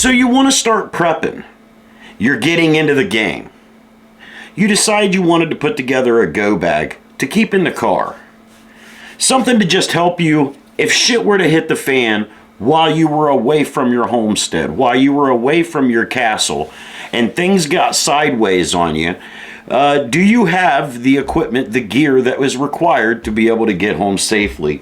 So you want to start prepping. You're getting into the game. You decide you wanted to put together a go bag to keep in the car. Something to just help you if shit were to hit the fan while you were away from your homestead, while you were away from your castle, and things got sideways on you. Do you have the equipment, the gear that was required to be able to get home safely?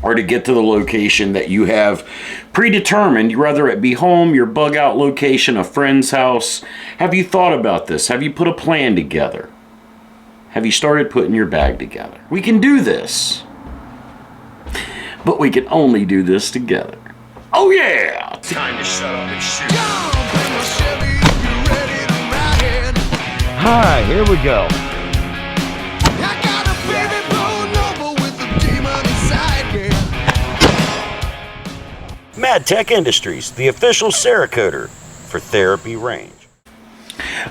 Or to get to the location that you have predetermined, whether it be home, your bug out location, a friend's house. Have you thought about this? Have you put a plan together? Have you started putting your bag together? We can do this. But we can only do this together. Oh yeah! Time to shut up and shoot. Hi, here we go. Mad Tech Industries, the official Cerakoter for therapy range.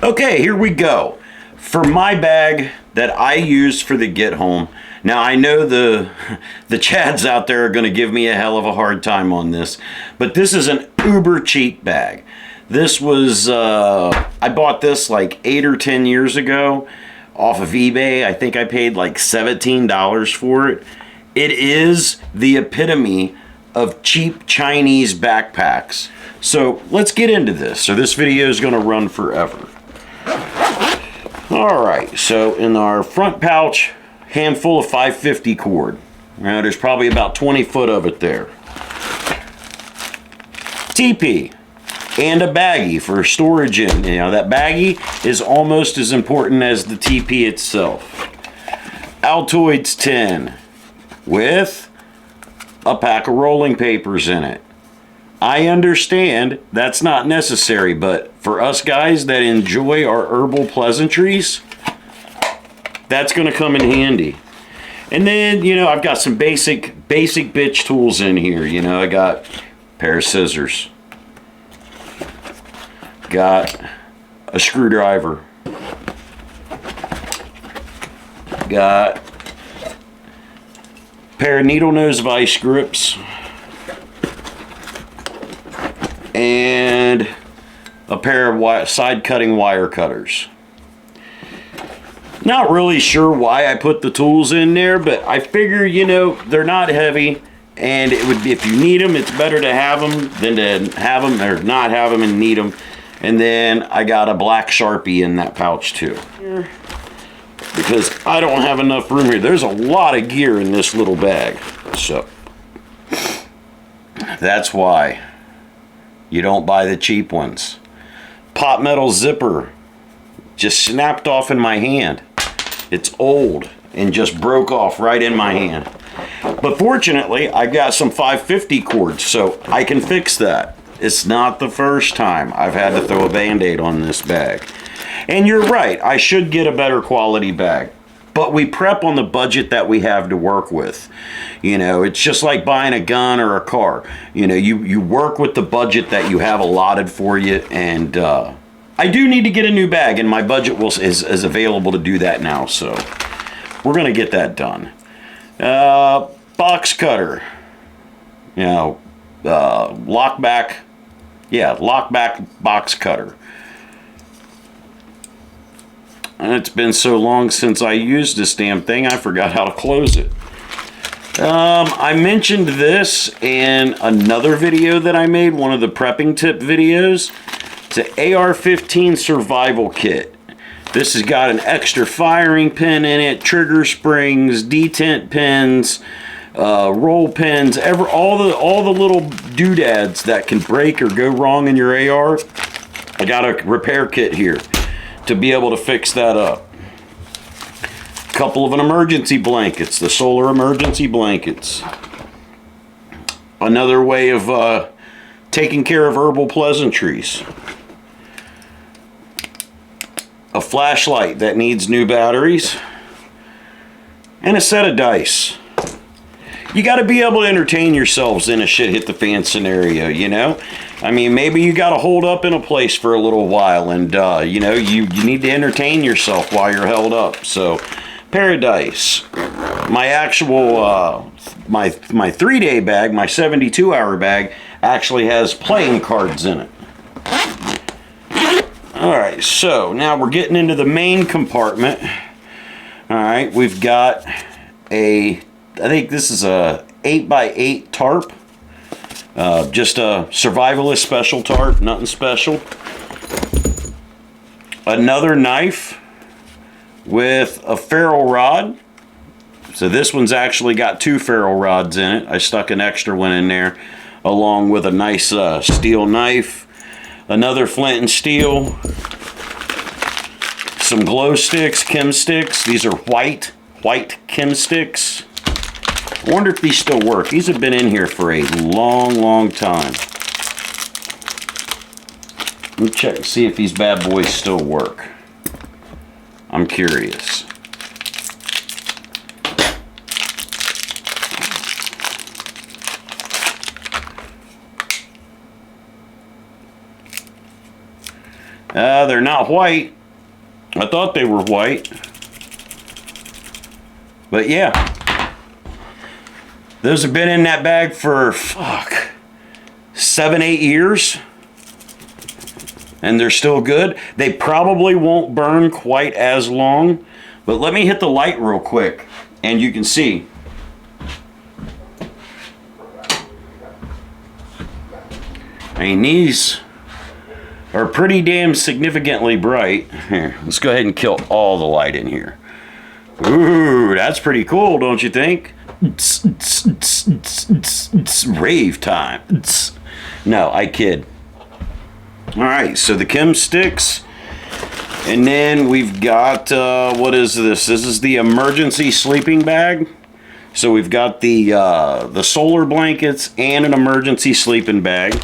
Okay, here we go. For my bag that I use for the get home. Now I know the Chads out there are going to give me a hell of a hard time on this, but this is an uber cheap bag. This was, I bought this like 8 or 10 years ago off of eBay. I think I paid like $17 for it. It is the epitome of cheap Chinese backpacks. So let's get into this. So this video is going to run forever. All right, so in our front pouch, handful of 550 cord. Now there's probably about 20 foot of it there. TP and a baggie for storage in. You know, that baggie is almost as important as the TP itself. Altoids tin with a pack of rolling papers in it. I understand that's not necessary, but for us guys that enjoy our herbal pleasantries, that's going to come in handy. And then, you know, I've got some basic bitch tools in here. You know, I got a pair of scissors, got a screwdriver, got pair of needle nose vice grips, and a pair of side cutting wire cutters. Not really sure why I put the tools in there, but I figure, you know, they're not heavy, and it would be, if you need them, it's better to have them than to have them or not have them and need them. And then I got a black Sharpie in that pouch too, because I don't have enough room here. There's a lot of gear in this little bag, so that's why you don't buy the cheap ones. Pot metal zipper just snapped off in my hand. It's old and just broke off right in my hand. But fortunately, I got some 550 cords, so I can fix that. It's not the first time I've had to throw a Band-Aid on this bag. And you're right, I should get a better quality bag. But we prep on the budget that we have to work with. You know, it's just like buying a gun or a car. You know, you work with the budget that you have allotted for you. And I do need to get a new bag, and my budget is available to do that now. So we're going to get that done. Box cutter. You know, lockback box cutter. And it's been so long since I used this damn thing, I forgot how to close it. I mentioned this in another video that I made, one of the prepping tip videos. It's an AR-15 survival kit. This has got an extra firing pin in it, trigger springs, detent pins, roll pins, all the little doodads that can break or go wrong in your AR. I got a repair kit here to be able to fix that up. A couple of emergency blankets, the solar emergency blankets. Another way of taking care of herbal pleasantries. A flashlight that needs new batteries. And a set of dice. You got to be able to entertain yourselves in a shit hit the fan scenario, you know? I mean, maybe you got to hold up in a place for a little while, and you know, you need to entertain yourself while you're held up. So, pair of dice. My actual my 3-day bag, my 72-hour bag, actually has playing cards in it. Alright, so now we're getting into the main compartment. Alright, we've got I think this is a 8x8 tarp. Just a survivalist special tarp, nothing special. Another knife with a ferro rod. So this one's actually got 2 ferro rods in it. I stuck an extra one in there along with a nice steel knife. Another flint and steel. Some glow sticks, chem sticks. These are white chem sticks. I wonder if these still work. These have been in here for a long time. Let me check and see if these bad boys still work. I'm curious. They're not white. I thought they were white. But yeah. Those have been in that bag for, 7-8 years. And they're still good. They probably won't burn quite as long. But let me hit the light real quick. And you can see. I mean, these are pretty damn significantly bright. Here, let's go ahead and kill all the light in here. Ooh, that's pretty cool, don't you think? Rave time. No, I kid. Alright, so the chem sticks. And then we've got, what is this? This is the emergency sleeping bag. So we've got the solar blankets and an emergency sleeping bag.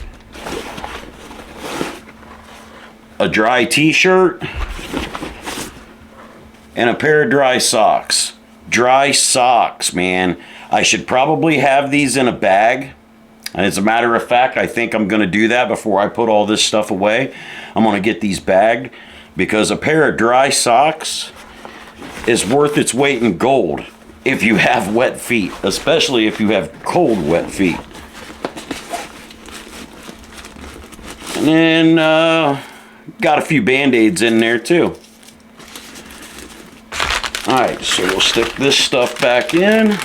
A dry t-shirt. And a pair of dry socks. Dry socks, man. I should probably have these in a bag. And as a matter of fact, I think I'm going to do that before I put all this stuff away. I'm going to get these bagged. Because a pair of dry socks is worth its weight in gold if you have wet feet. Especially if you have cold, wet feet. And then, got a few Band-Aids in there too. Alright, so we'll stick this stuff back in.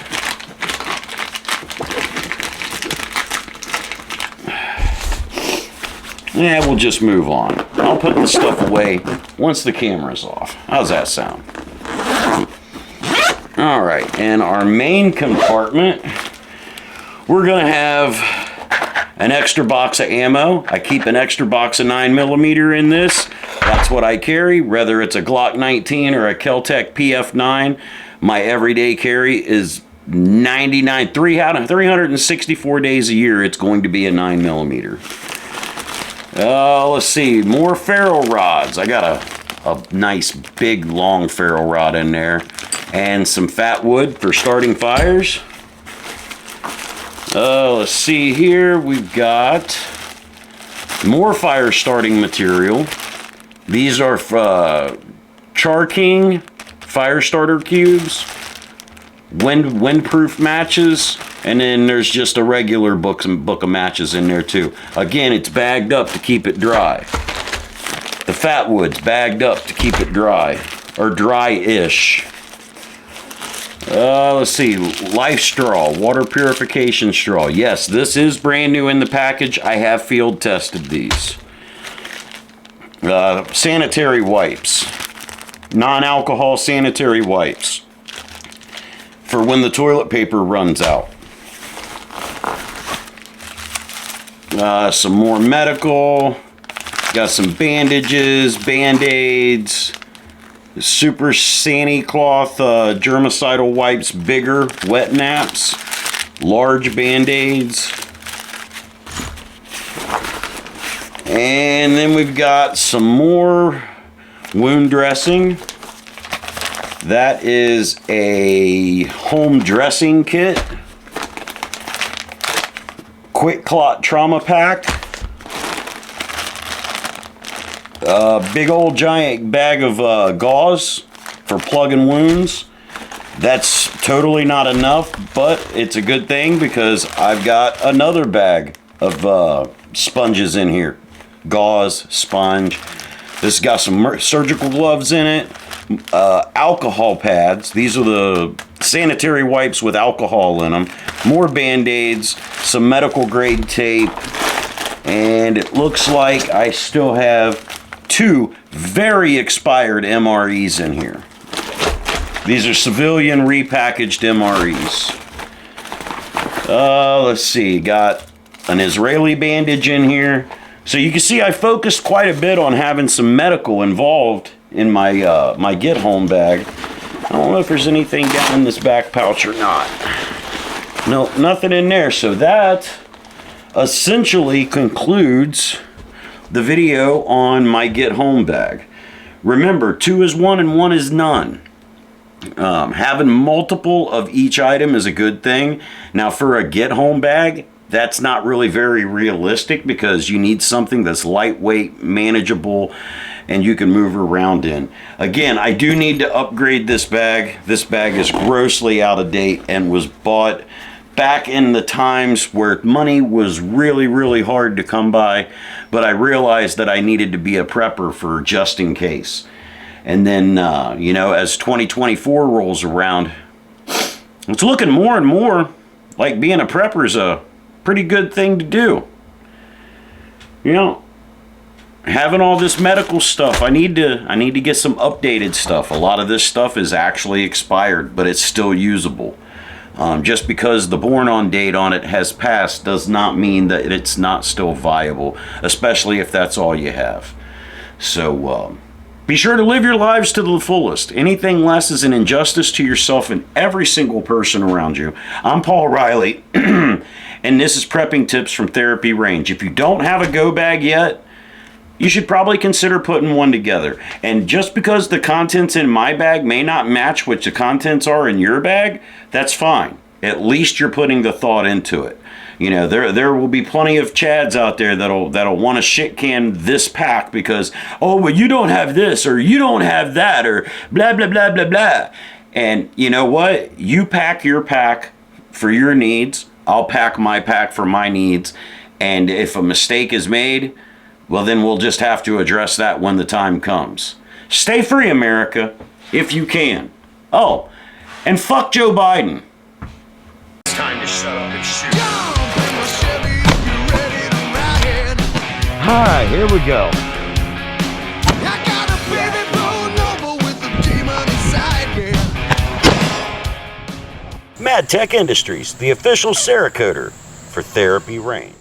Yeah, we'll just move on. I'll put this stuff away once the camera's off. How's that sound? Alright, and our main compartment, we're going to have an extra box of ammo. I keep an extra box of 9mm in this. That's what I carry, whether it's a Glock 19 or a Kel-Tec PF9. My everyday carry is 364 days a year, it's going to be a 9mm. Let's see, more ferro rods. I got a nice big long ferro rod in there. And some fat wood for starting fires. Let's see here, we've got more fire starting material. These are Char King fire starter cubes, windproof matches, and then there's just a regular book of matches in there too. Again, it's bagged up to keep it dry. The fat wood's bagged up to keep it dry, or dry-ish. Let's see, Life Straw, water purification straw. Yes, this is brand new in the package. I have field tested these. Sanitary wipes, non-alcohol sanitary wipes for when the toilet paper runs out. Some more medical, got some bandages, Band-Aids, Super Sani Cloth germicidal wipes, bigger wet naps, large Band-Aids. And then we've got some more wound dressing. That is a home dressing kit. Quick Clot Trauma Pack. A big old giant bag of gauze for plugging wounds. That's totally not enough, but it's a good thing because I've got another bag of sponges in here. Gauze, sponge. This has got some surgical gloves in it, alcohol pads. These are the sanitary wipes with alcohol in them. More Band-Aids, some medical grade tape, and it looks like I still have 2 very expired MREs in here. These are civilian repackaged MREs. Let's see, got an Israeli bandage in here. So you can see I focused quite a bit on having some medical involved in my my get home bag. I don't know if there's anything down in this back pouch or not. No, nothing in there. So that essentially concludes the video on my get home bag. Remember, 2 is 1 and 1 is none. Having multiple of each item is a good thing. Now for a get home bag, that's not really very realistic because you need something that's lightweight, manageable, and you can move around in. Again, I do need to upgrade this bag. This bag is grossly out of date and was bought back in the times where money was really, really hard to come by, but I realized that I needed to be a prepper for just in case. And then, you know, as 2024 rolls around, it's looking more and more like being a prepper is a pretty good thing to do. You know, having all this medical stuff, I need to get some updated stuff. A lot of this stuff is actually expired, but it's still usable. Just because the born on date on it has passed does not mean that it's not still viable, especially if that's all you have. So be sure to live your lives to the fullest. Anything less is an injustice to yourself and every single person around you. I'm Paul Riley, and this is Prepping Tips from Therapy Range. If you don't have a go bag yet, you should probably consider putting one together. And just because the contents in my bag may not match what the contents are in your bag, that's fine. At least you're putting the thought into it. You know, there will be plenty of chads out there that'll want to shit can this pack because, oh, well, you don't have this or you don't have that or blah, blah, blah, blah, blah. And you know what? You pack your pack for your needs. I'll pack my pack for my needs. And if a mistake is made, well, then we'll just have to address that when the time comes. Stay free, America, if you can. Oh, and fuck Joe Biden. It's time to shut up and shoot. Hi, here we go. Mad Tech Industries, the official Cerakoter for Therapy Range.